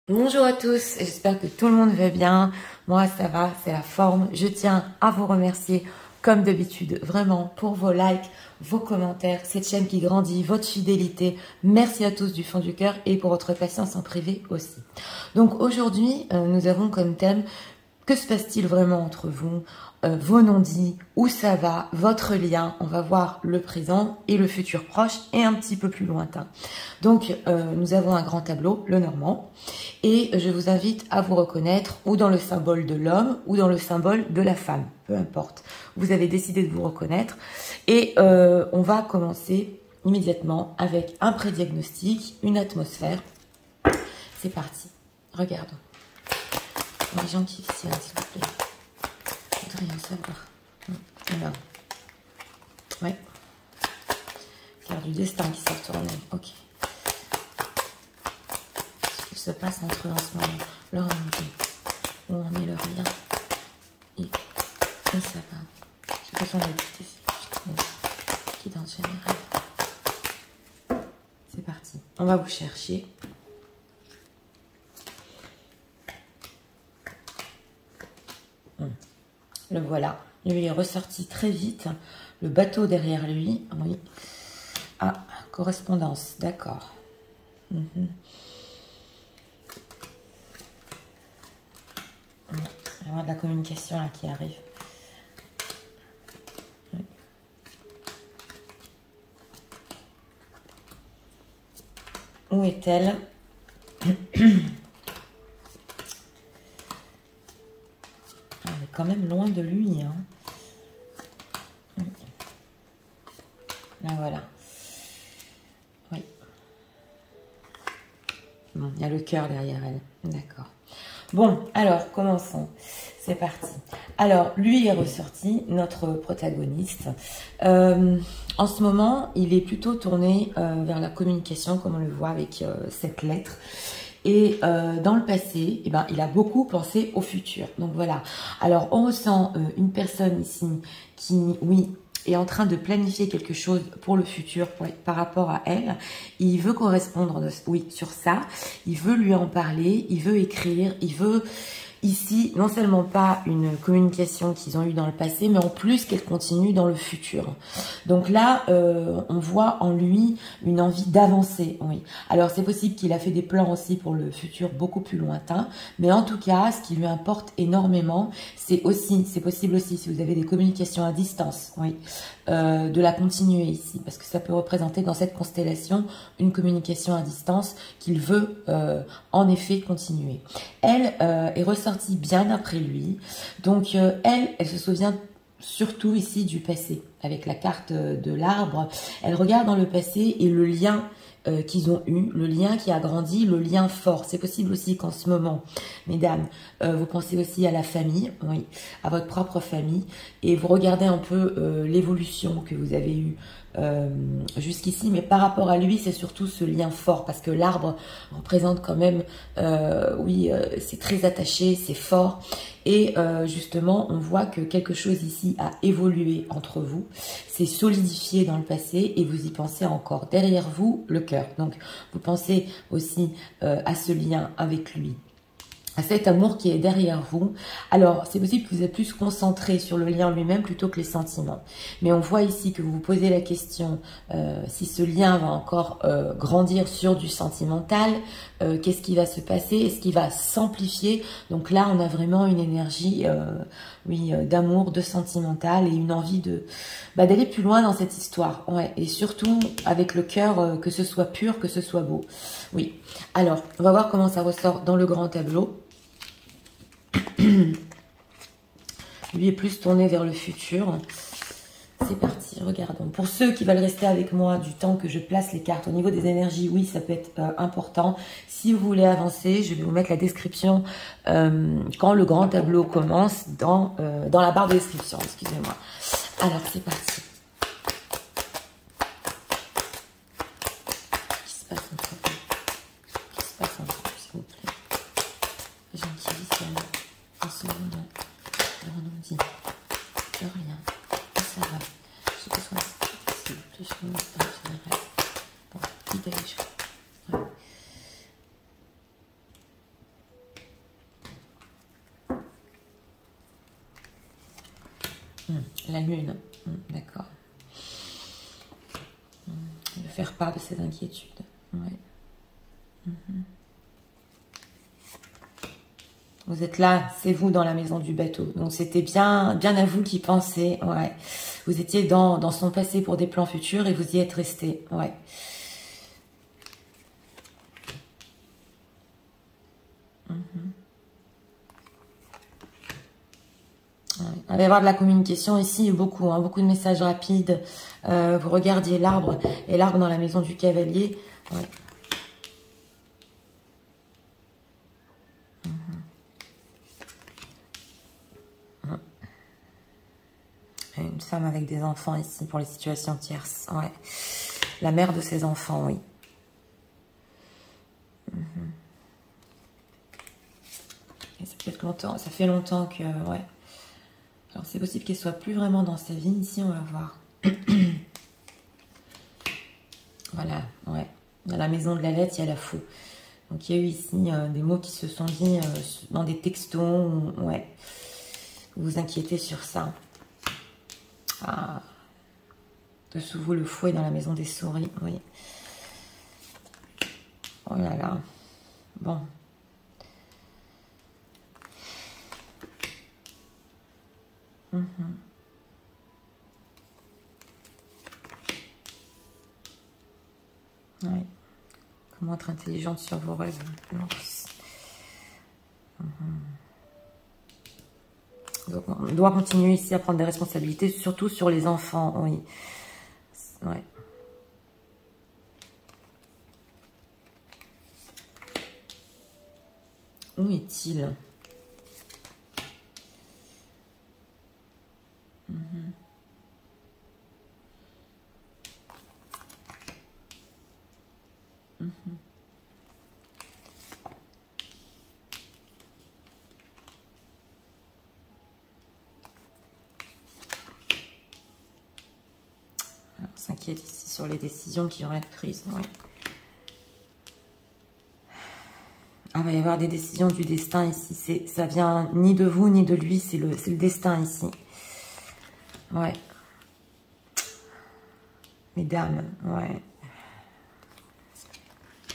Bonjour à tous, j'espère que tout le monde va bien. Moi ça va, c'est la forme. Je tiens à vous remercier comme d'habitude vraiment pour vos likes, vos commentaires, cette chaîne qui grandit, votre fidélité. Merci à tous du fond du cœur et pour votre patience en privé aussi. Donc aujourd'hui nous avons comme thème: que se passe-t-il vraiment entre vous, vos non-dits, où ça va, votre lien. On va voir le présent et le futur proche et un petit peu plus lointain. Donc nous avons un grand tableau, le normand, et je vous invite à vous reconnaître ou dans le symbole de l'homme ou dans le symbole de la femme, peu importe. Vous avez décidé de vous reconnaître et on va commencer immédiatement avec un prédiagnostic, une atmosphère. C'est parti, regardons. Les gens qui s'y s'il vous plaît. Je voudrais rien savoir. Alors. Ouais. Carte du destin qui s'est retournée. Ok. Ce qui se passe entre eux en ce moment. Leur amitié. Où en est leur lien. Et ça va. J'ai besoin d'habiter qui dans le général. C'est parti. On va vous chercher. Le voilà. Lui est ressorti très vite. Le bateau derrière lui. Oui. Ah, correspondance. D'accord. Il va y avoir de la communication là qui arrive. Oui. Où est-elle? Quand même loin de lui. Hein. Là, voilà. Oui. Bon, il y a le cœur derrière elle. D'accord. Bon, alors, commençons. C'est parti. Alors, lui est ressorti, notre protagoniste. En ce moment, il est plutôt tourné vers la communication, comme on le voit avec cette lettre. Et dans le passé, eh ben, il a beaucoup pensé au futur. Donc voilà. Alors, on ressent une personne ici qui, oui, est en train de planifier quelque chose pour le futur par rapport à elle. Il veut correspondre, oui, sur ça. Il veut lui en parler. Il veut écrire. Il veut ici, non seulement pas une communication qu'ils ont eue dans le passé, mais en plus qu'elle continue dans le futur. Donc là, on voit en lui une envie d'avancer, oui. Alors c'est possible qu'il a fait des plans aussi pour le futur beaucoup plus lointain, mais en tout cas, ce qui lui importe énormément, c'est possible aussi, si vous avez des communications à distance, oui, de la continuer ici, parce que ça peut représenter dans cette constellation une communication à distance qu'il veut en effet continuer. Elle est ressortie bien après lui, donc elle se souvient surtout ici du passé, avec la carte de l'arbre. Elle regarde dans le passé et le lien qu'ils ont eu, le lien qui a grandi, le lien fort. C'est possible aussi qu'en ce moment, mesdames, vous pensez aussi à la famille, oui, à votre propre famille, et vous regardez un peu l'évolution que vous avez eue jusqu'ici, mais par rapport à lui, c'est surtout ce lien fort, parce que l'arbre représente quand même, oui, c'est très attaché, c'est fort, et justement, on voit que quelque chose ici a évolué entre vous, c'est solidifié dans le passé, et vous y pensez encore. Derrière vous, le cœur. Donc, vous pensez aussi à ce lien avec lui, à cet amour qui est derrière vous. Alors, c'est possible que vous êtes plus concentré sur le lien lui-même plutôt que les sentiments. Mais on voit ici que vous vous posez la question si ce lien va encore grandir sur du sentimental, qu'est-ce qui va se passer, est-ce qu'il va s'amplifier. Donc là, on a vraiment une énergie oui, d'amour, de sentimental et une envie de d'aller plus loin dans cette histoire. Ouais, et surtout avec le cœur, que ce soit pur, que ce soit beau. Oui. Alors, on va voir comment ça ressort dans le grand tableau. Lui est plus tourné vers le futur. C'est parti, regardons. Pour ceux qui veulent rester avec moi du temps que je place les cartes au niveau des énergies, oui, ça peut être important. Si vous voulez avancer, je vais vous mettre la description quand le grand tableau commence dans la barre de description. Excusez-moi. Alors, c'est parti. Qu'est-ce qui se passe entre vous? Qu'est-ce qui se passe entre vous, s'il vous plaît? Les gens qui vivent en ce moment, leur nom dit, leur rien, et ça va. J'ai besoin de plus de choses dans le général. Bon, idée, ouais. La lune, d'accord. De faire part de ses inquiétudes. Ouais. Vous êtes là, c'est vous dans la maison du bateau. Donc c'était bien, bien à vous qui pensez. Ouais. Vous étiez dans son passé pour des plans futurs et vous y êtes resté. Ouais. Il va y avoir de la communication ici, beaucoup, hein, beaucoup de messages rapides. Vous regardiez l'arbre, et l'arbre dans la maison du cavalier. Ouais. Une femme avec des enfants ici pour les situations tierces. Ouais. La mère de ses enfants, oui. Et ça fait longtemps, ça fait longtemps que... Ouais. Alors c'est possible qu'elle soit plus vraiment dans sa vie ici, on va voir. Voilà, ouais. Dans la maison de la lettre, il y a la fou. Donc il y a eu ici des mots qui se sont dit dans des textos. Ouais. Vous vous inquiétez sur ça. Ah. Dessous vous, le fou est dans la maison des souris, oui. Oh là là. Bon. Oui. Comment être intelligente sur vos rêves. Donc, on doit continuer ici à prendre des responsabilités, surtout sur les enfants, oui. Ouais. Où est-il? On s'inquiète ici sur les décisions qui vont être prises. Ouais. Ah, il va y avoir des décisions du destin ici. Ça vient ni de vous ni de lui, c'est le destin ici. Ouais. Mesdames, ouais.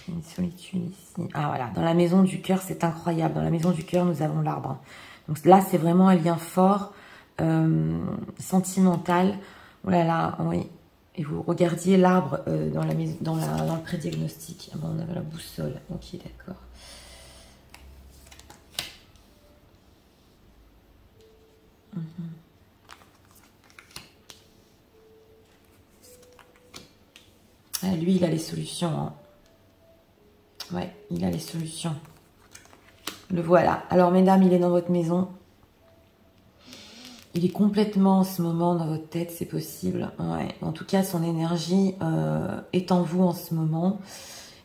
Une solitude ici. Ah voilà, dans la maison du cœur, c'est incroyable. Dans la maison du cœur, nous avons l'arbre. Donc là, c'est vraiment un lien fort, sentimental. Oh là là, oui. Et vous regardiez l'arbre dans le pré-diagnostic. Ah bon, on avait la boussole. Ok, d'accord. Ah, lui, il a les solutions. Hein. Ouais, il a les solutions. Le voilà. Alors, mesdames, il est dans votre maison. Il est complètement en ce moment dans votre tête, c'est possible. Ouais. En tout cas, son énergie est en vous en ce moment.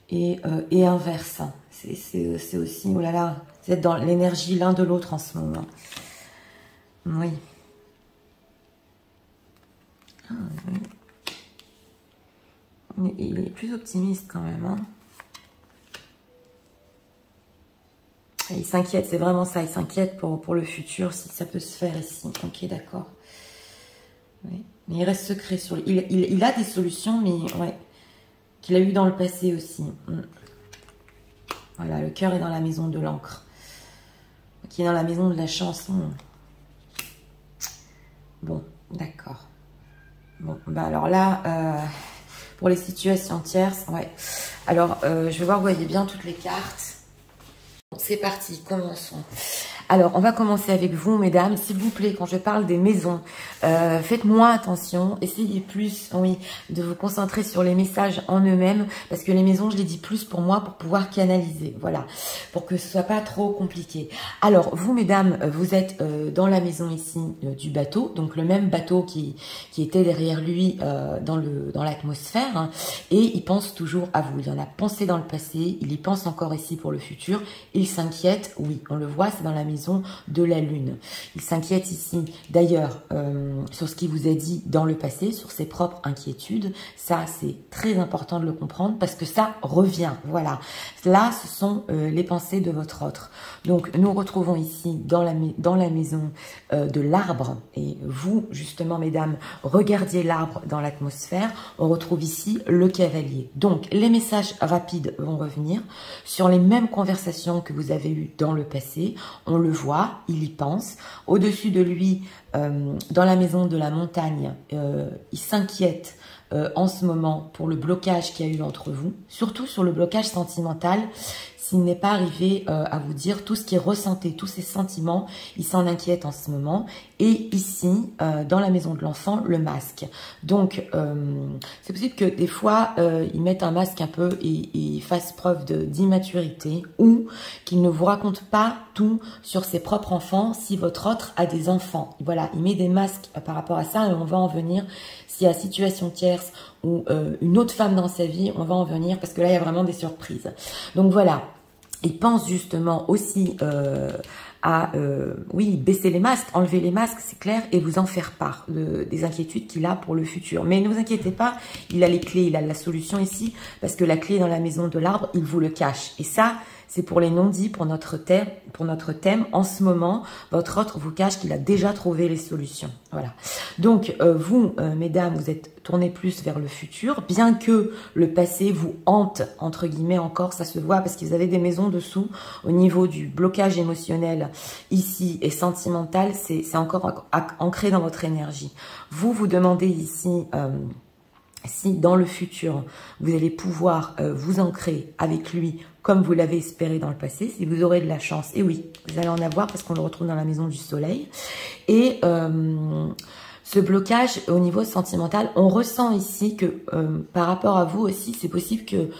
Et inverse. C'est aussi, oh là là, vous êtes dans l'énergie l'un de l'autre en ce moment. Oui. Ah, oui. Il est plus optimiste quand même. Hein. Il s'inquiète, c'est vraiment ça. Il s'inquiète pour le futur, si ça peut se faire ici. Ok, d'accord. Oui. Mais il reste secret sur lui. Il a des solutions, mais ouais, qu'il a eu dans le passé aussi. Voilà, le cœur est dans la maison de l'encre. Qui est dans la maison de la chanson. Bon, d'accord. Bon, bah alors là, pour les situations tierces, ouais. Alors, je vais voir, vous voyez bien toutes les cartes. Bon, c'est parti, commençons. Alors, on va commencer avec vous, mesdames. S'il vous plaît, quand je parle des maisons, faites moins attention. Essayez plus, oui, de vous concentrer sur les messages en eux-mêmes. Parce que les maisons, je les dis plus pour moi, pour pouvoir canaliser. Voilà, pour que ce soit pas trop compliqué. Alors, vous, mesdames, vous êtes dans la maison ici du bateau. Donc, le même bateau qui était derrière lui dans l'atmosphère. Hein, et il pense toujours à vous. Il en a pensé dans le passé. Il y pense encore ici pour le futur. Il s'inquiète. Oui, on le voit, c'est dans la maison maison de la lune. Il s'inquiète ici, d'ailleurs, sur ce qu'il vous a dit dans le passé, sur ses propres inquiétudes. Ça, c'est très important de le comprendre parce que ça revient. Voilà. Là, ce sont les pensées de votre autre. Donc, nous retrouvons ici dans la maison de l'arbre. Et vous, justement, mesdames, regardiez l'arbre dans l'atmosphère. On retrouve ici le cavalier. Donc, les messages rapides vont revenir sur les mêmes conversations que vous avez eues dans le passé. On le voit, il y pense. Au-dessus de lui, dans la maison de la montagne, il s'inquiète en ce moment pour le blocage qu'il y a eu entre vous, surtout sur le blocage sentimental. S'il n'est pas arrivé à vous dire tout ce qu'il ressentait, tous ses sentiments, il s'en inquiète en ce moment. Et ici, dans la maison de l'enfant, le masque. Donc, c'est possible que des fois, il mette un masque un peu et fasse preuve d'immaturité ou qu'il ne vous raconte pas tout sur ses propres enfants si votre autre a des enfants. Voilà, il met des masques par rapport à ça et on va en venir. S'il y a situation tierce ou une autre femme dans sa vie, on va en venir parce que là, il y a vraiment des surprises. Donc voilà, il pense justement aussi oui, baisser les masques, enlever les masques, c'est clair, et vous en faire part des inquiétudes qu'il a pour le futur. Mais ne vous inquiétez pas, il a les clés, il a la solution ici, parce que la clé dans la maison de l'arbre, il vous le cache. Et ça, c'est pour les non-dits, pour notre thème. En ce moment, votre autre vous cache qu'il a déjà trouvé les solutions. Voilà. Donc, vous, mesdames, vous êtes tournées plus vers le futur, bien que le passé vous hante, entre guillemets, encore, ça se voit, parce que vous avez des maisons dessous, au niveau du blocage émotionnel, ici, et sentimental, c'est encore ancré dans votre énergie. Vous demandez ici... si dans le futur, vous allez pouvoir vous ancrer avec lui comme vous l'avez espéré dans le passé, si vous aurez de la chance, et oui, vous allez en avoir parce qu'on le retrouve dans la maison du soleil. Et ce blocage au niveau sentimental, on ressent ici que par rapport à vous aussi, c'est possible que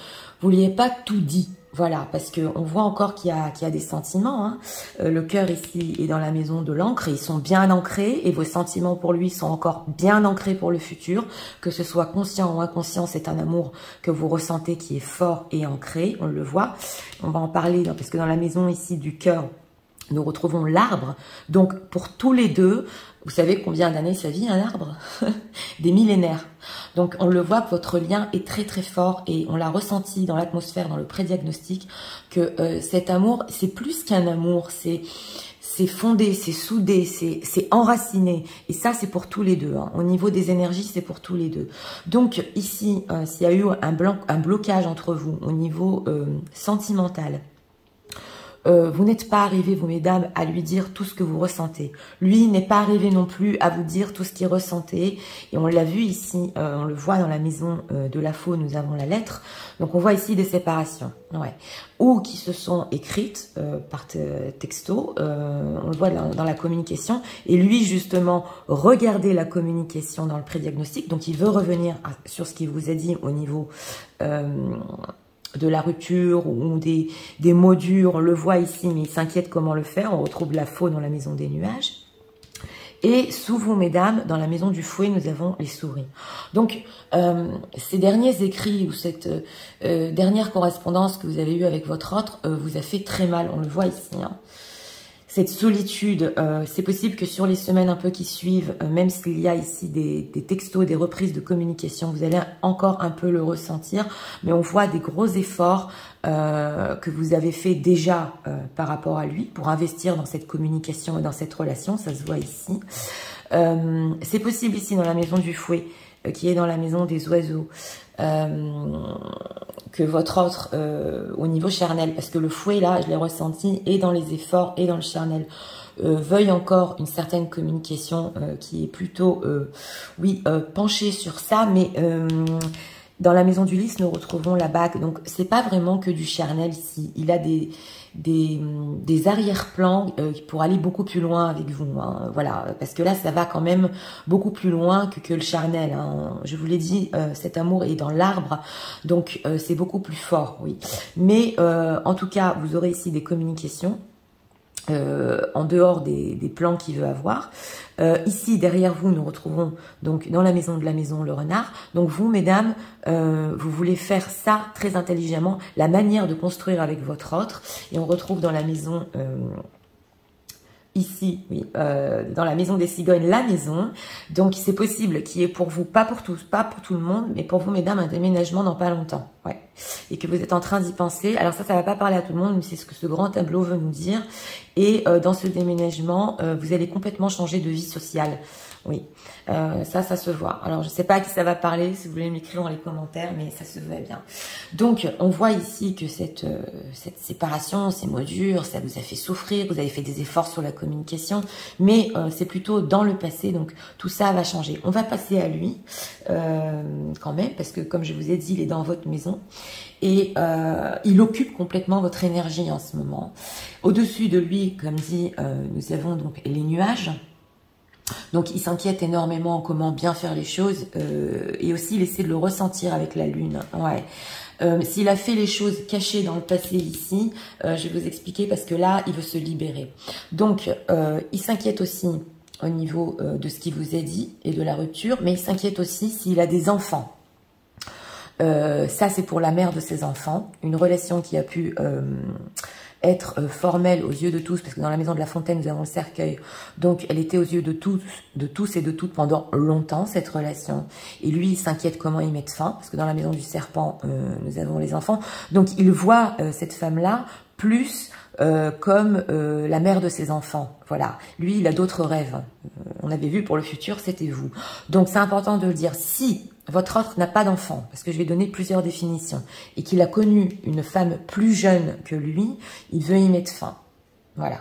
vous n'ayez pas tout dit. Voilà, parce qu'on voit encore qu'il y a des sentiments. Hein. Le cœur ici est dans la maison de l'encre. Ils sont bien ancrés et vos sentiments pour lui sont encore bien ancrés pour le futur. Que ce soit conscient ou inconscient, c'est un amour que vous ressentez qui est fort et ancré. On le voit. On va en parler parce que dans la maison ici du cœur, nous retrouvons l'arbre. Donc, pour tous les deux, vous savez combien d'années ça vit un arbre? Des millénaires. Donc, on le voit que votre lien est très très fort et on l'a ressenti dans l'atmosphère, dans le prédiagnostic, que cet amour, c'est plus qu'un amour, c'est fondé, c'est soudé, c'est enraciné. Et ça, c'est pour tous les deux. Hein. Au niveau des énergies, c'est pour tous les deux. Donc, ici, s'il y a eu un blocage entre vous au niveau sentimental, vous n'êtes pas arrivé, vous mesdames, à lui dire tout ce que vous ressentez. Lui n'est pas arrivé non plus à vous dire tout ce qu'il ressentait. Et on l'a vu ici, on le voit dans la maison de la faux, nous avons la lettre. Donc on voit ici des séparations, ouais, ou qui se sont écrites par texto. On le voit dans la communication. Et lui, justement, regardez la communication dans le prédiagnostic. Donc il veut revenir sur ce qu'il vous a dit au niveau... de la rupture ou des mots durs, on le voit ici, mais il s'inquiète comment le faire. On retrouve la faux dans la maison des nuages. Et sous vous, mesdames, dans la maison du fouet, nous avons les souris. Donc, ces derniers écrits ou cette dernière correspondance que vous avez eue avec votre autre vous a fait très mal. On le voit ici, hein. Cette solitude, c'est possible que sur les semaines un peu qui suivent, même s'il y a ici des textos, des reprises de communication, vous allez encore un peu le ressentir, mais on voit des gros efforts que vous avez fait déjà par rapport à lui pour investir dans cette communication et dans cette relation, ça se voit ici. C'est possible ici dans la maison du fouet, qui est dans la maison des oiseaux, que votre autre, au niveau charnel, parce que le fouet, là, je l'ai ressenti, et dans les efforts, et dans le charnel, veuille encore une certaine communication qui est plutôt, oui, penchée sur ça, mais dans la maison du lys, nous retrouvons la bague, donc c'est pas vraiment que du charnel ici, il a des arrière-plans pour aller beaucoup plus loin avec vous, hein, voilà, parce que là ça va quand même beaucoup plus loin que le charnel, hein. Je vous l'ai dit, cet amour est dans l'arbre, donc c'est beaucoup plus fort, oui, mais en tout cas vous aurez ici des communications en dehors des plans qu'il veut avoir. Ici, derrière vous, nous retrouvons donc dans la maison de la maison le renard. Donc vous, mesdames, vous voulez faire ça très intelligemment, la manière de construire avec votre autre. Et on retrouve dans la maison ici, oui, dans la maison des cigognes, la maison. Donc, c'est possible qu'il y ait pour vous, pas pour tous, pas pour tout le monde, mais pour vous, mesdames, un déménagement dans pas longtemps. Ouais. Et que vous êtes en train d'y penser. Alors ça va pas parler à tout le monde, mais c'est ce que ce grand tableau veut nous dire. Et dans ce déménagement, vous allez complètement changer de vie sociale. Oui, ça se voit. Alors, je sais pas à qui ça va parler, si vous voulez m'écrire dans les commentaires, mais ça se voit bien. Donc, on voit ici que cette séparation, ces mots durs, ça vous a fait souffrir, vous avez fait des efforts sur la communication, mais c'est plutôt dans le passé, donc tout ça va changer. On va passer à lui, quand même, parce que comme je vous ai dit, il est dans votre maison, et il occupe complètement votre énergie en ce moment. Au-dessus de lui, comme dit, nous avons donc les nuages. Donc, il s'inquiète énormément comment bien faire les choses et aussi il essaie de le ressentir avec la lune. Ouais. S'il a fait les choses cachées dans le passé ici, je vais vous expliquer parce que là, il veut se libérer. Donc, il s'inquiète aussi au niveau de ce qu'il vous a dit et de la rupture, mais il s'inquiète aussi s'il a des enfants. Ça, c'est pour la mère de ses enfants. Une relation qui a pu... être formelle aux yeux de tous, parce que dans la maison de la fontaine, nous avons le cercueil. Donc, elle était aux yeux de tous et de toutes pendant longtemps, cette relation. Et lui, il s'inquiète comment y mettre fin, parce que dans la maison du serpent, nous avons les enfants. Donc, il voit cette femme-là plus comme la mère de ses enfants. Voilà. Lui, il a d'autres rêves. On avait vu pour le futur, c'était vous. Donc, c'est important de le dire. Si votre autre n'a pas d'enfant, parce que je vais donner plusieurs définitions, et qu'il a connu une femme plus jeune que lui, il veut y mettre fin. Voilà.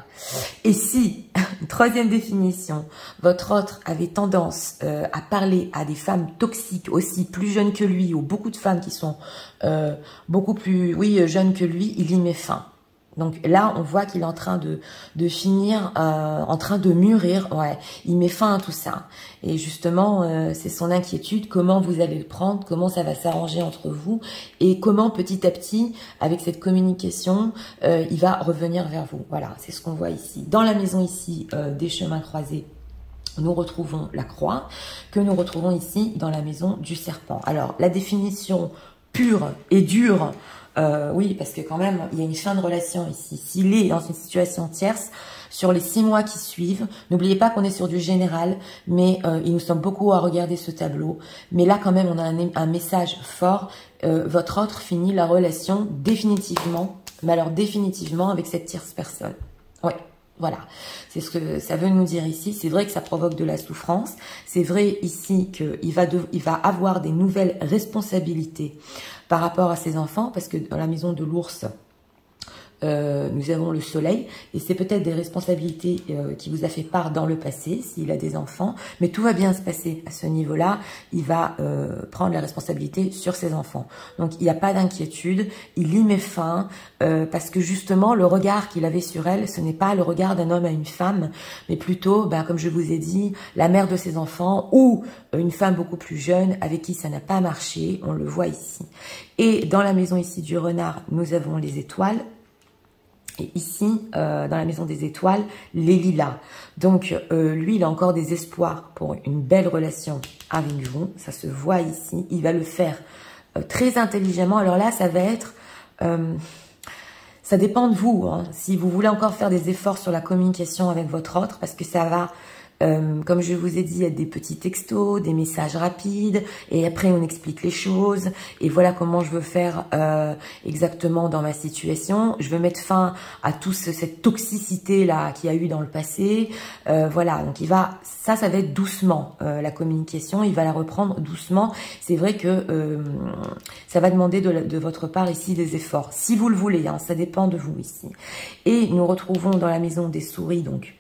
Et si, troisième définition, votre autre avait tendance à parler à des femmes toxiques aussi plus jeunes que lui, ou beaucoup de femmes qui sont beaucoup plus jeunes que lui, il y met fin. Donc là, on voit qu'il est en train de finir, en train de mûrir. Ouais, il met fin à tout ça. Et justement, c'est son inquiétude. Comment vous allez le prendre? Comment ça va s'arranger entre vous? Et comment petit à petit, avec cette communication, il va revenir vers vous. Voilà, c'est ce qu'on voit ici. Dans la maison ici, des chemins croisés, nous retrouvons la croix, que nous retrouvons ici dans la maison du serpent. Alors, la définition pure et dure... oui, parce que quand même, il y a une fin de relation ici. S'il est dans une situation tierce, sur les 6 mois qui suivent, n'oubliez pas qu'on est sur du général, mais il nous semble beaucoup à regarder ce tableau. Mais là, quand même, on a un message fort. Votre autre finit la relation définitivement, mais alors définitivement avec cette tierce personne. Oui. Voilà, c'est ce que ça veut nous dire ici. C'est vrai que ça provoque de la souffrance. C'est vrai ici qu'il va avoir des nouvelles responsabilités par rapport à ses enfants, parce que dans la maison de l'ours, nous avons le soleil, et c'est peut-être des responsabilités qui vous a fait part dans le passé, s'il a des enfants, mais tout va bien se passer à ce niveau-là. Il va prendre la responsabilité sur ses enfants. Donc, il n'y a pas d'inquiétude, il y met fin, parce que justement, le regard qu'il avait sur elle, ce n'est pas le regard d'un homme à une femme, mais plutôt, comme je vous ai dit, la mère de ses enfants, ou une femme beaucoup plus jeune, avec qui ça n'a pas marché, on le voit ici. Et dans la maison ici du renard, nous avons les étoiles, et ici, dans la maison des étoiles, les lilas. Donc, lui, il a encore des espoirs pour une belle relation avec vous. Ça se voit ici. Il va le faire très intelligemment. Alors là, ça va être... ça dépend de vous. Hein, si vous voulez encore faire des efforts sur la communication avec votre autre, parce que ça va... comme je vous ai dit, il y a des petits textos, des messages rapides, et après on explique les choses, et voilà comment je veux faire exactement dans ma situation. Je veux mettre fin à toute cette toxicité-là qu'il y a eu dans le passé. Voilà, donc ça va être doucement, la communication, il va la reprendre doucement. C'est vrai que ça va demander de votre part ici des efforts, si vous le voulez, hein, ça dépend de vous ici. Et nous retrouvons dans la maison des souris, donc,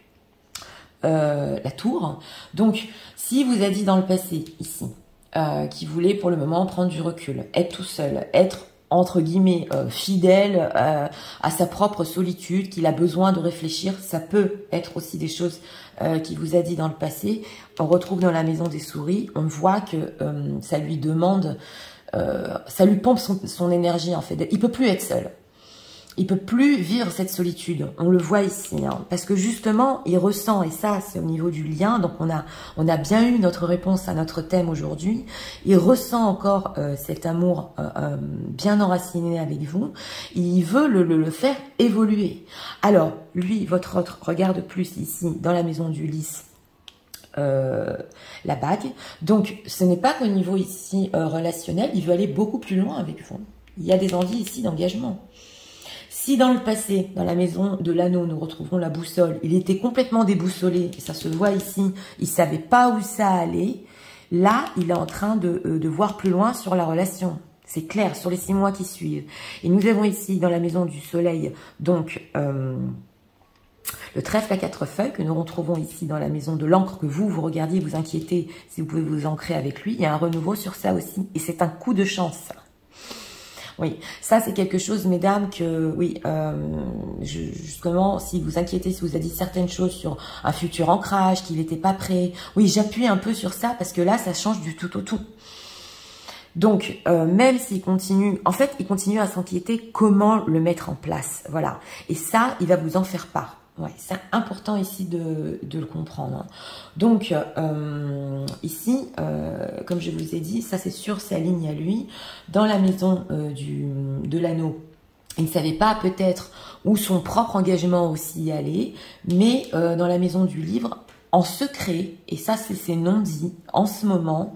la tour. Donc, si vous a dit dans le passé, ici, qu'il voulait pour le moment prendre du recul, être tout seul, être entre guillemets fidèle à sa propre solitude, qu'il a besoin de réfléchir, ça peut être aussi des choses qu'il vous a dit dans le passé. On retrouve dans la maison des souris, on voit que ça lui demande, ça lui pompe son énergie en fait. Il peut plus être seul. il peut plus vivre cette solitude. On le voit ici, hein, parce que justement, il ressent, et ça, c'est au niveau du lien. Donc, on a bien eu notre réponse à notre thème aujourd'hui. Il ressent encore cet amour bien enraciné avec vous. Il veut le faire évoluer. Alors, lui, votre autre, regarde plus ici, dans la maison du lys. La bague. Donc, ce n'est pas qu'au niveau ici relationnel, il veut aller beaucoup plus loin avec vous. Il y a des envies ici d'engagement. Si dans le passé, dans la maison de l'anneau, nous retrouvons la boussole, il était complètement déboussolé, et ça se voit ici, il savait pas où ça allait, là, il est en train de voir plus loin sur la relation. C'est clair, sur les 6 mois qui suivent. Et nous avons ici, dans la maison du soleil, donc le trèfle à 4 feuilles que nous retrouvons ici dans la maison de l'encre, que vous regardiez, vous inquiétez, si vous pouvez vous ancrer avec lui. Il y a un renouveau sur ça aussi, et c'est un coup de chance. Oui, ça c'est quelque chose, mesdames, que oui, justement, si vous inquiétez, si vous avez dit certaines choses sur un futur ancrage, qu'il n'était pas prêt, oui, j'appuie un peu sur ça parce que là, ça change du tout au tout. Donc, même s'il continue, en fait, il continue à s'inquiéter comment le mettre en place, voilà. Et ça, il va vous en faire part. Ouais, c'est important ici de le comprendre. Donc, ici, comme je vous ai dit, ça c'est sûr, c'est aligne à lui. Dans la maison de l'anneau, il ne savait pas peut-être où son propre engagement aussi allait, mais dans la maison du livre, en secret, et ça c'est non dit, en ce moment,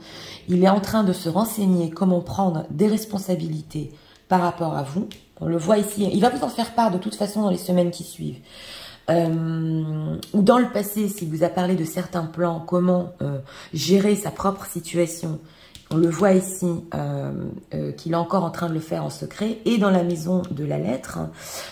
il est en train de se renseigner comment prendre des responsabilités par rapport à vous. On le voit ici, il va vous en faire part de toute façon dans les semaines qui suivent. Ou dans le passé, s'il vous a parlé de certains plans, comment gérer sa propre situation, on le voit ici qu'il est encore en train de le faire en secret. Et dans la maison de la lettre,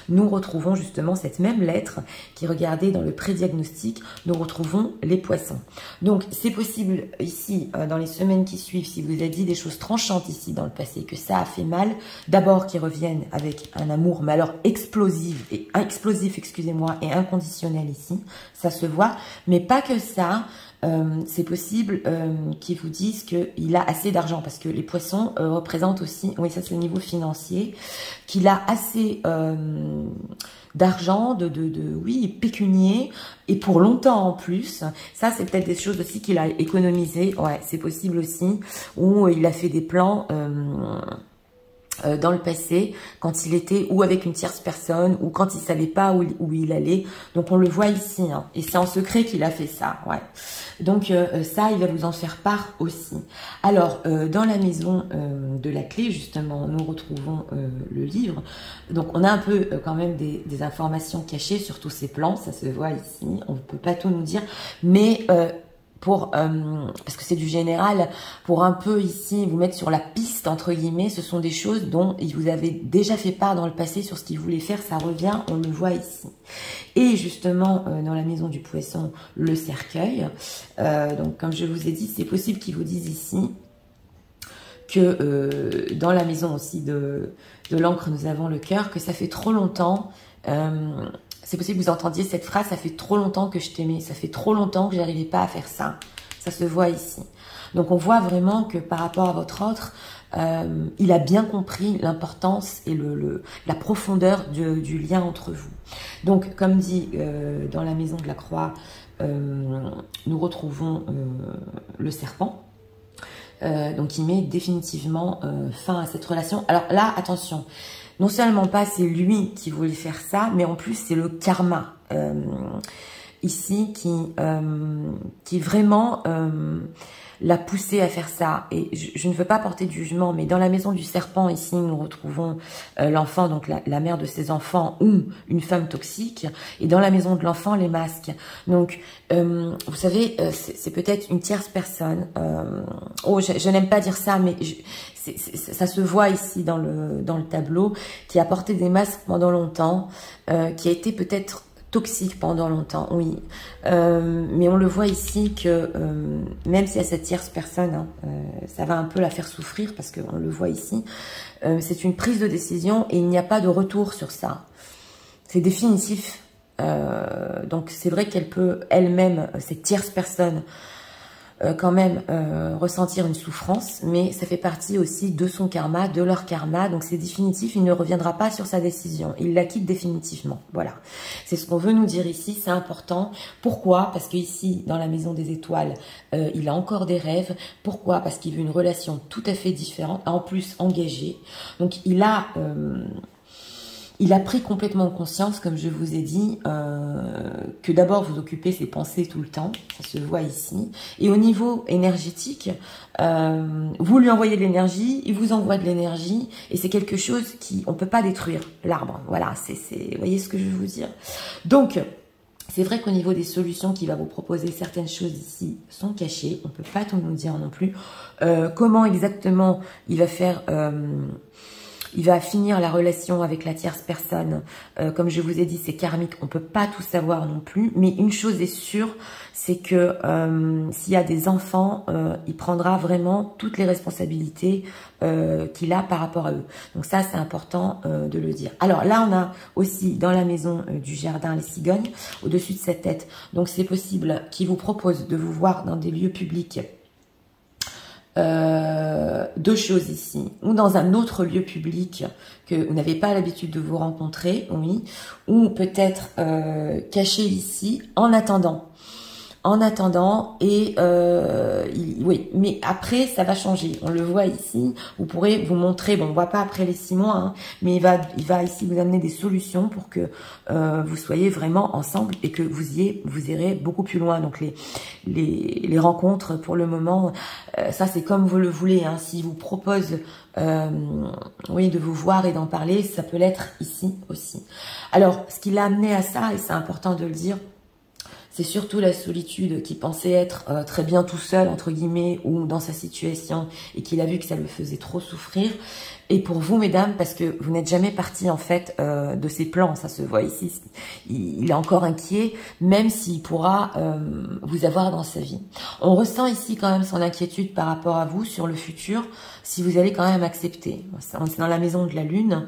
nous retrouvons justement cette même lettre qui, regardez, dans le pré-diagnostic, nous retrouvons les poissons. Donc c'est possible ici, dans les semaines qui suivent, si vous avez dit des choses tranchantes ici dans le passé, que ça a fait mal, d'abord qu'ils reviennent avec un amour, mais alors explosif, excusez-moi, et inconditionnel ici, ça se voit, mais pas que ça. C'est possible qu'ils vous disent qu'il a assez d'argent, parce que les poissons représentent aussi, oui, ça c'est le niveau financier, qu'il a assez d'argent, oui, pécunier, et pour longtemps en plus. Ça, c'est peut-être des choses aussi qu'il a économisées, ouais, c'est possible aussi, ou il a fait des plans dans le passé, quand il était ou avec une tierce personne, ou quand il savait pas où il allait. Donc on le voit ici, hein, et c'est en secret qu'il a fait ça, ouais. Donc ça, il va vous en faire part aussi. Alors, dans la maison de la clé, justement, nous retrouvons le livre. Donc on a un peu quand même des informations cachées sur tous ces plans, ça se voit ici, on ne peut pas tout nous dire, mais parce que c'est du général, pour un peu ici vous mettre sur la piste entre guillemets, ce sont des choses dont il vous avait déjà fait part dans le passé sur ce qu'il voulait faire, ça revient, on le voit ici. Et justement dans la maison du poisson, le cercueil, donc comme je vous ai dit, c'est possible qu'ils vous disent ici que dans la maison aussi de l'encre, nous avons le cœur, que ça fait trop longtemps. C'est possible que vous entendiez cette phrase, ça fait trop longtemps que je t'aimais, ça fait trop longtemps que j'arrivais pas à faire ça. Ça se voit ici. Donc on voit vraiment que par rapport à votre autre, il a bien compris l'importance et la profondeur du lien entre vous. Donc comme dit dans la maison de la croix, nous retrouvons le serpent. Donc il met définitivement fin à cette relation. Alors là, attention. Non seulement pas c'est lui qui voulait faire ça, mais en plus c'est le karma ici qui vraiment l'a poussé à faire ça. Et je ne veux pas porter de jugement, mais dans la maison du serpent ici nous retrouvons l'enfant, donc la mère de ses enfants ou une femme toxique, et dans la maison de l'enfant les masques. Donc vous savez, c'est peut-être une tierce personne. Je n'aime pas dire ça, mais ça se voit ici dans le tableau, qui a porté des masques pendant longtemps, qui a été peut-être toxique pendant longtemps, oui. Mais on le voit ici que même si à cette tierce personne, hein, ça va un peu la faire souffrir, parce qu'on le voit ici, c'est une prise de décision et il n'y a pas de retour sur ça. C'est définitif. Donc c'est vrai qu'elle peut elle-même, cette tierce personne, quand même ressentir une souffrance, mais ça fait partie aussi de son karma, de leur karma, donc c'est définitif, il ne reviendra pas sur sa décision, il la quitte définitivement, voilà. C'est ce qu'on veut nous dire ici, c'est important. Pourquoi? Parce que ici, dans la maison des étoiles, il a encore des rêves. Pourquoi? Parce qu'il veut une relation tout à fait différente, en plus engagée. Donc il a pris complètement conscience, comme je vous ai dit, que d'abord vous occupez ses pensées tout le temps, ça se voit ici. Et au niveau énergétique, vous lui envoyez de l'énergie, il vous envoie de l'énergie, et c'est quelque chose on peut pas détruire, l'arbre. Voilà, vous voyez ce que je veux vous dire. Donc, c'est vrai qu'au niveau des solutions qu'il va vous proposer, certaines choses ici sont cachées, on peut pas tout nous dire non plus. Comment exactement il va faire... il va finir la relation avec la tierce personne. Comme je vous ai dit, c'est karmique. On peut pas tout savoir non plus. Mais une chose est sûre, c'est que s'il y a des enfants, il prendra vraiment toutes les responsabilités qu'il a par rapport à eux. Donc ça, c'est important de le dire. Alors là, on a aussi dans la maison du jardin les cigognes au-dessus de sa tête. Donc c'est possible qu'il vous propose de vous voir dans des lieux publics. Deux choses ici, ou dans un autre lieu public que vous n'avez pas l'habitude de vous rencontrer, oui, ou peut-être caché ici en attendant. Et oui, mais après ça va changer. On le voit ici. Vous pourrez vous montrer. Bon, on voit pas après les 6 mois, hein, mais il va ici vous amener des solutions pour que vous soyez vraiment ensemble et que vous irez beaucoup plus loin. Donc les rencontres pour le moment, ça c'est comme vous le voulez. Hein. S'il vous propose oui, de vous voir et d'en parler, ça peut l'être ici aussi. Alors, ce qui l'a amené à ça, et c'est important de le dire, c'est surtout la solitude qui pensait être très bien tout seul, entre guillemets, ou dans sa situation, et qu'il a vu que ça le faisait trop souffrir. Et pour vous, mesdames, parce que vous n'êtes jamais parti en fait de ses plans, ça se voit ici, il est encore inquiet, même s'il pourra vous avoir dans sa vie. On ressent ici quand même son inquiétude par rapport à vous sur le futur, si vous allez quand même accepter. C'est dans la maison de la lune,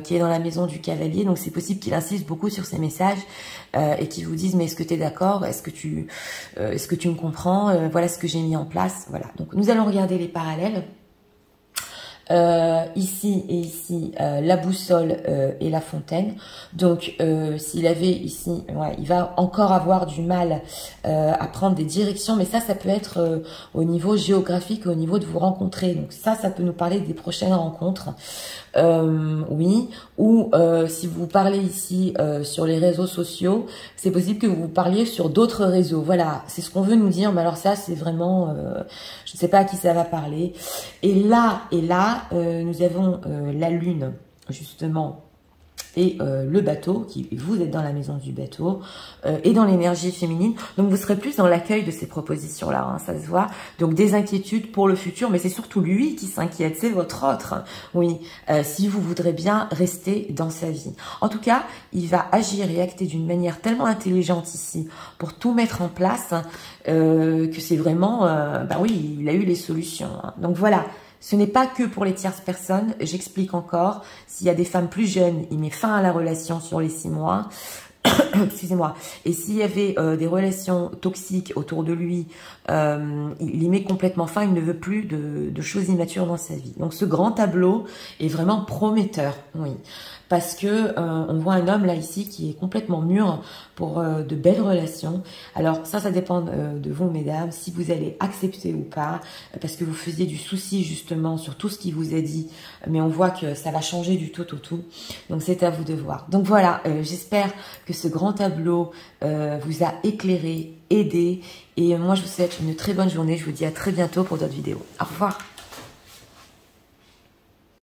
qui est dans la maison du cavalier, donc c'est possible qu'il insiste beaucoup sur ces messages et qu'il vous dise mais est-ce que tu es d'accord, est-ce que tu me comprends, voilà ce que j'ai mis en place, voilà. Donc nous allons regarder les parallèles. Ici et ici la boussole et la fontaine. Donc s'il avait ici, ouais, il va encore avoir du mal à prendre des directions, mais ça peut être au niveau géographique, au niveau de vous rencontrer. Donc ça peut nous parler des prochaines rencontres. Oui, ou si vous parlez ici sur les réseaux sociaux, c'est possible que vous parliez sur d'autres réseaux. Voilà, c'est ce qu'on veut nous dire, mais alors ça c'est vraiment, je ne sais pas à qui ça va parler. Et là, nous avons la lune, justement, et le bateau, vous êtes dans la maison du bateau, et dans l'énergie féminine. Donc vous serez plus dans l'accueil de ces propositions-là, hein, ça se voit. Donc des inquiétudes pour le futur, mais c'est surtout lui qui s'inquiète, c'est votre autre. Oui, si vous voudrez bien rester dans sa vie. En tout cas, il va agir et acter d'une manière tellement intelligente ici, pour tout mettre en place, que c'est vraiment, bah oui, il a eu les solutions. Hein. Donc voilà. Ce n'est pas que pour les tierces personnes, j'explique encore. S'il y a des femmes plus jeunes, il met fin à la relation sur les 6 mois. Excusez-moi. Et s'il y avait des relations toxiques autour de lui, il y met complètement fin. Il ne veut plus de choses immatures dans sa vie. Donc ce grand tableau est vraiment prometteur, oui. Parce que on voit un homme là ici qui est complètement mûr pour de belles relations. Alors ça dépend de vous, mesdames, si vous allez accepter ou pas, parce que vous faisiez du souci justement sur tout ce qu'il vous a dit, mais on voit que ça va changer du tout au tout. Donc c'est à vous de voir. Donc voilà, j'espère que ce grand tableau vous a éclairé, aidé, et moi je vous souhaite une très bonne journée. Je vous dis à très bientôt pour d'autres vidéos. Au revoir.